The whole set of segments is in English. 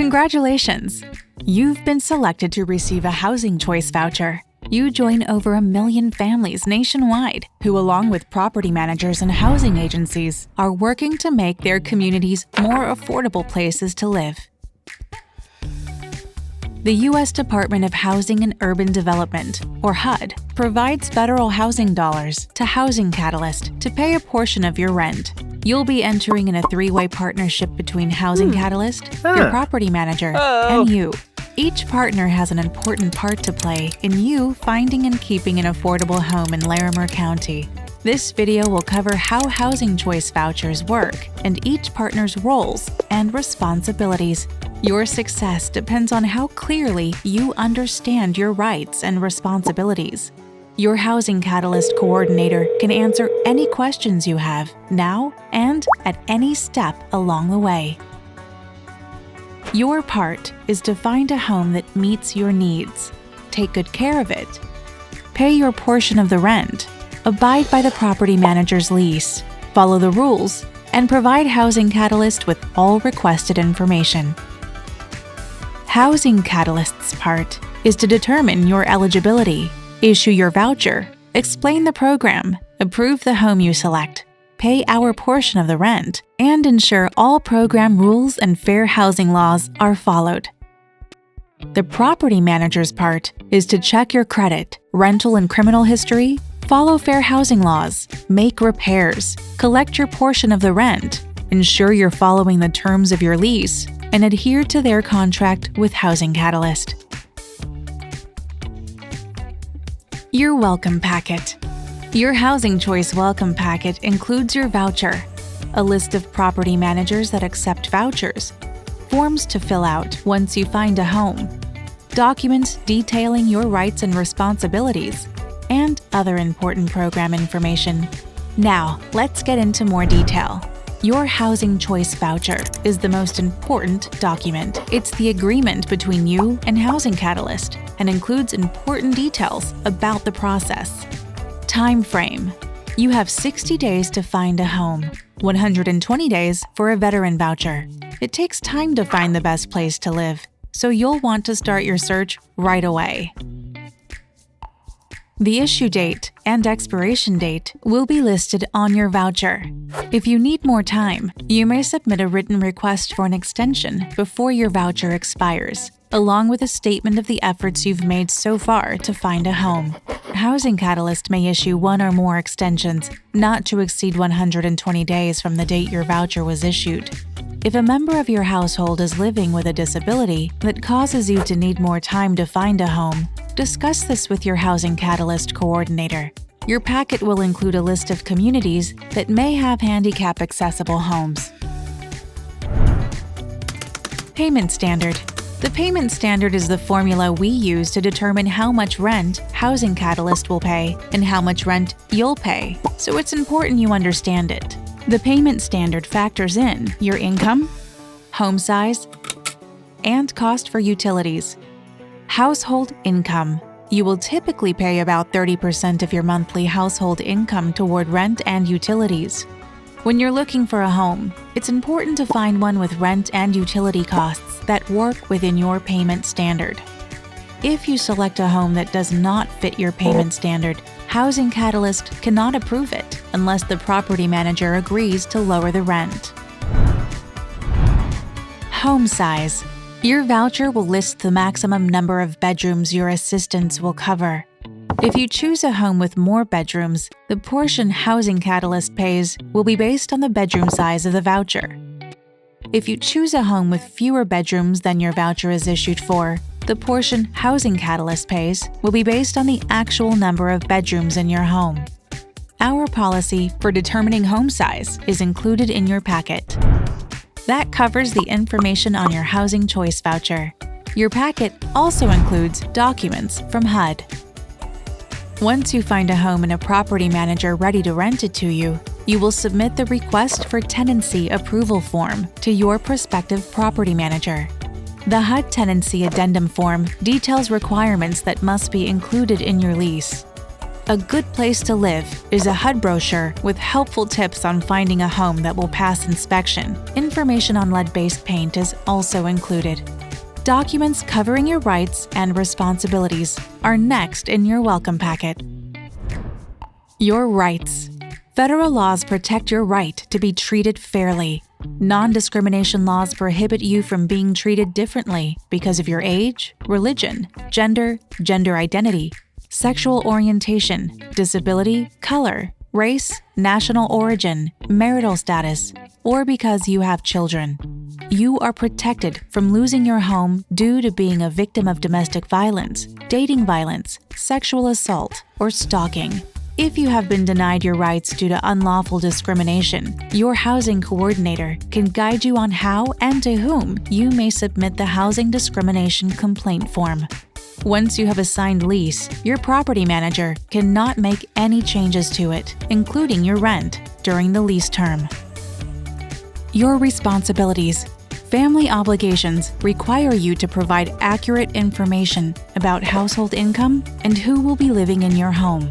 Congratulations! You've been selected to receive a Housing Choice Voucher. You join over 1 million families nationwide who, along with property managers and housing agencies, are working to make their communities more affordable places to live. The U.S. Department of Housing and Urban Development, or HUD, provides federal housing dollars to Housing Catalyst to pay a portion of your rent. You'll be entering in a three-way partnership between Housing Catalyst, your property manager, and you. Each partner has an important part to play in you finding and keeping an affordable home in Larimer County. This video will cover how Housing Choice Vouchers work and each partner's roles and responsibilities. Your success depends on how clearly you understand your rights and responsibilities. Your Housing Catalyst coordinator can answer any questions you have now and at any step along the way. Your part is to find a home that meets your needs, take good care of it, pay your portion of the rent, abide by the property manager's lease, follow the rules, and provide Housing Catalyst with all requested information. Housing Catalyst's part is to determine your eligibility, issue your voucher, explain the program, approve the home you select, pay our portion of the rent, and ensure all program rules and fair housing laws are followed. The property manager's part is to check your credit, rental and criminal history, follow fair housing laws, make repairs, collect your portion of the rent, ensure you're following the terms of your lease, and adhere to their contract with Housing Catalyst. Your Welcome Packet. Your Housing Choice Welcome Packet includes your voucher, a list of property managers that accept vouchers, forms to fill out once you find a home, documents detailing your rights and responsibilities, and other important program information. Now, let's get into more detail. Your Housing Choice Voucher is the most important document. It's the agreement between you and Housing Catalyst and includes important details about the process. Time frame. You have 60 days to find a home, 120 days for a veteran voucher. It takes time to find the best place to live, so you'll want to start your search right away. The issue date and expiration date will be listed on your voucher. If you need more time, you may submit a written request for an extension before your voucher expires, along with a statement of the efforts you've made so far to find a home. Housing Catalyst may issue one or more extensions, not to exceed 120 days from the date your voucher was issued. If a member of your household is living with a disability that causes you to need more time to find a home, discuss this with your Housing Catalyst coordinator. Your packet will include a list of communities that may have handicap-accessible homes. Payment Standard. The payment standard is the formula we use to determine how much rent Housing Catalyst will pay and how much rent you'll pay, so it's important you understand it. The payment standard factors in your income, home size, and cost for utilities. Household income. You will typically pay about 30% of your monthly household income toward rent and utilities. When you're looking for a home, it's important to find one with rent and utility costs that work within your payment standard. If you select a home that does not fit your payment standard, Housing Catalyst cannot approve it unless the property manager agrees to lower the rent. Home size. Your voucher will list the maximum number of bedrooms your assistance will cover. If you choose a home with more bedrooms, the portion Housing Catalyst pays will be based on the bedroom size of the voucher. If you choose a home with fewer bedrooms than your voucher is issued for, the portion Housing Catalyst pays will be based on the actual number of bedrooms in your home. Our policy for determining home size is included in your packet. That covers the information on your Housing Choice Voucher. Your packet also includes documents from HUD. Once you find a home and a property manager ready to rent it to you, you will submit the Request for Tenancy Approval form to your prospective property manager. The HUD Tenancy Addendum form details requirements that must be included in your lease. A Good Place to Live is a HUD brochure with helpful tips on finding a home that will pass inspection. Information on lead-based paint is also included. Documents covering your rights and responsibilities are next in your welcome packet. Your rights. Federal laws protect your right to be treated fairly. Non-discrimination laws prohibit you from being treated differently because of your age, religion, gender identity, sexual orientation, disability, color, race, national origin, marital status, or because you have children. You are protected from losing your home due to being a victim of domestic violence, dating violence, sexual assault, or stalking. If you have been denied your rights due to unlawful discrimination, your housing coordinator can guide you on how and to whom you may submit the Housing Discrimination Complaint Form. Once you have a signed lease, your property manager cannot make any changes to it, including your rent, during the lease term. Your responsibilities. Family obligations require you to provide accurate information about household income and who will be living in your home.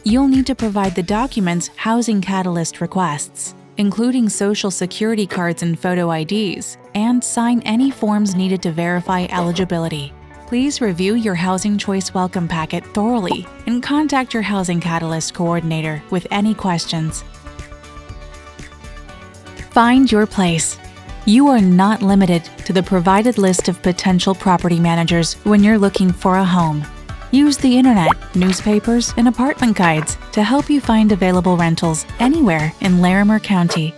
You'll need to provide the documents Housing Catalyst requests, including Social Security cards and photo IDs, and sign any forms needed to verify eligibility. Please review your Housing Choice Welcome Packet thoroughly and contact your Housing Catalyst coordinator with any questions. Find your place. You are not limited to the provided list of potential property managers when you're looking for a home. Use the internet, newspapers, and apartment guides to help you find available rentals anywhere in Larimer County.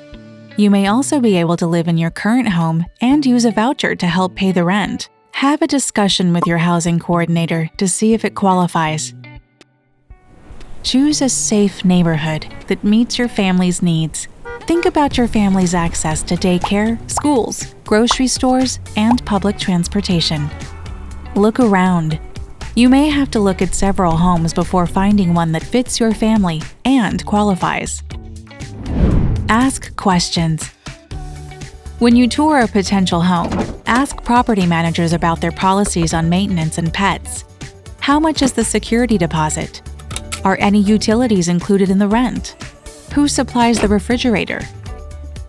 You may also be able to live in your current home and use a voucher to help pay the rent. Have a discussion with your housing coordinator to see if it qualifies. Choose a safe neighborhood that meets your family's needs. Think about your family's access to daycare, schools, grocery stores, and public transportation. Look around. You may have to look at several homes before finding one that fits your family and qualifies. Ask questions. When you tour a potential home, ask property managers about their policies on maintenance and pets. How much is the security deposit? Are any utilities included in the rent? Who supplies the refrigerator?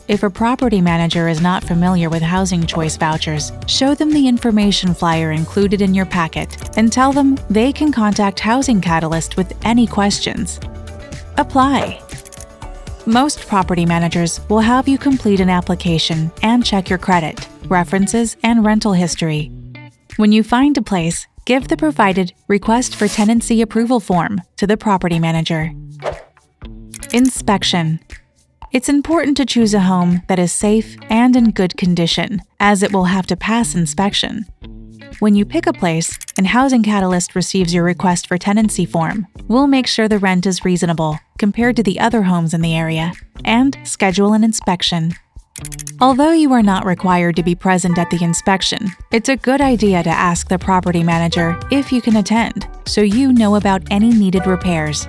If a property manager is not familiar with Housing Choice Vouchers, show them the information flyer included in your packet and tell them they can contact Housing Catalyst with any questions. Apply. Most property managers will have you complete an application and check your credit, references, and rental history. When you find a place, give the provided Request for Tenancy Approval form to the property manager. Inspection. It's important to choose a home that is safe and in good condition, as it will have to pass inspection. When you pick a place and Housing Catalyst receives your Request for Tenancy form, we'll make sure the rent is reasonable compared to the other homes in the area and schedule an inspection. Although you are not required to be present at the inspection, it's a good idea to ask the property manager if you can attend, so you know about any needed repairs.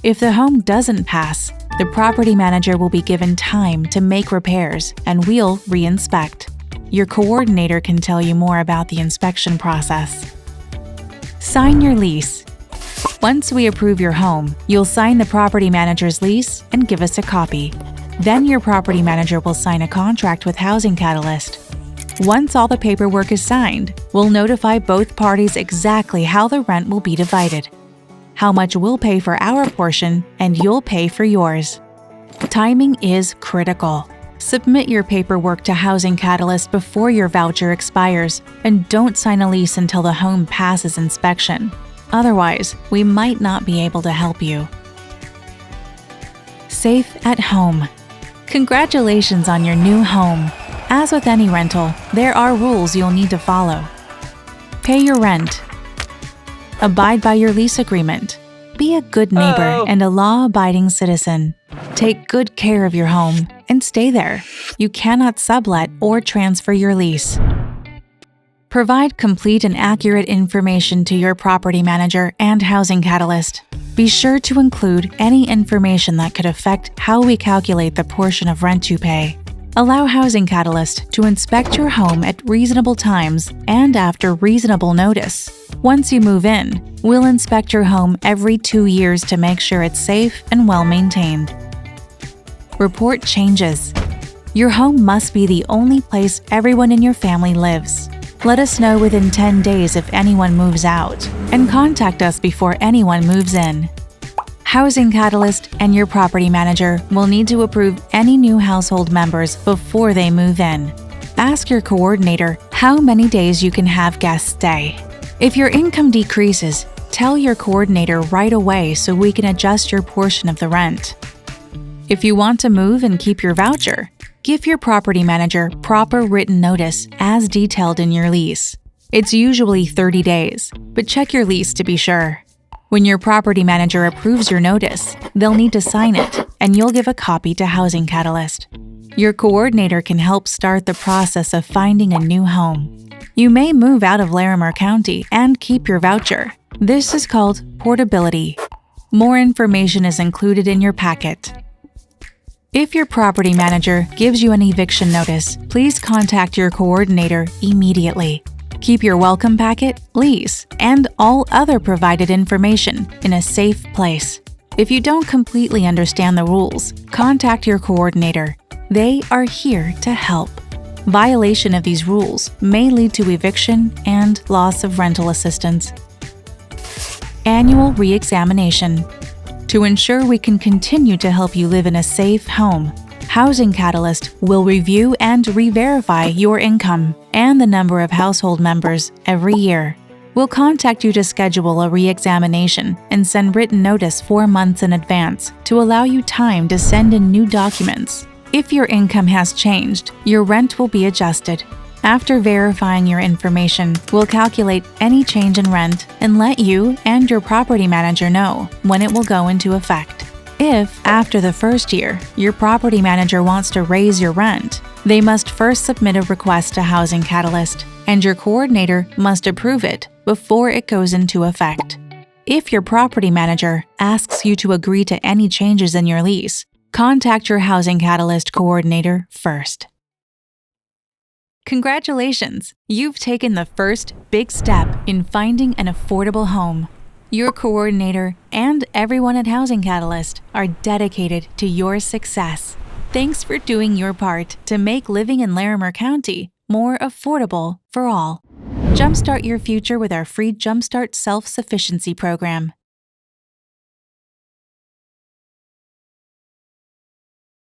If the home doesn't pass, the property manager will be given time to make repairs and we'll re-inspect. Your coordinator can tell you more about the inspection process. Sign your lease. Once we approve your home, you'll sign the property manager's lease and give us a copy. Then your property manager will sign a contract with Housing Catalyst. Once all the paperwork is signed, we'll notify both parties exactly how the rent will be divided, how much we'll pay for our portion, and you'll pay for yours. Timing is critical. Submit your paperwork to Housing Catalyst before your voucher expires, and don't sign a lease until the home passes inspection. Otherwise, we might not be able to help you. Safe at home. Congratulations on your new home. As with any rental, there are rules you'll need to follow. Pay your rent. Abide by your lease agreement. Be a good neighbor and a law-abiding citizen. Take good care of your home and stay there. You cannot sublet or transfer your lease. Provide complete and accurate information to your property manager and Housing Catalyst. Be sure to include any information that could affect how we calculate the portion of rent you pay. Allow Housing Catalyst to inspect your home at reasonable times and after reasonable notice. Once you move in, We'll inspect your home every 2 years to make sure it's safe and well-maintained. Report changes. Your home must be the only place everyone in your family lives. Let us know within 10 days if anyone moves out, and contact us before anyone moves in. Housing Catalyst and your property manager will need to approve any new household members before they move in. Ask your coordinator how many days you can have guests stay. If your income decreases, tell your coordinator right away so we can adjust your portion of the rent. If you want to move and keep your voucher, give your property manager proper written notice as detailed in your lease. It's usually 30 days, but check your lease to be sure. When your property manager approves your notice, they'll need to sign it, and you'll give a copy to Housing Catalyst. Your coordinator can help start the process of finding a new home. You may move out of Larimer County and keep your voucher. This is called portability. More information is included in your packet. If your property manager gives you an eviction notice, please contact your coordinator immediately. Keep your welcome packet, lease, and all other provided information in a safe place. If you don't completely understand the rules, contact your coordinator. They are here to help. Violation of these rules may lead to eviction and loss of rental assistance. Annual re-examination. To ensure we can continue to help you live in a safe home, Housing Catalyst will review and re-verify your income and the number of household members every year. We'll contact you to schedule a re-examination and send written notice 4 months in advance to allow you time to send in new documents. If your income has changed, your rent will be adjusted. After verifying your information, we'll calculate any change in rent and let you and your property manager know when it will go into effect. If, after the first year, your property manager wants to raise your rent, they must first submit a request to Housing Catalyst, and your coordinator must approve it before it goes into effect. If your property manager asks you to agree to any changes in your lease, contact your Housing Catalyst coordinator first. Congratulations! You've taken the first big step in finding an affordable home. Your coordinator and everyone at Housing Catalyst are dedicated to your success. Thanks for doing your part to make living in Larimer County more affordable for all. Jumpstart your future with our free Jumpstart Self-Sufficiency program.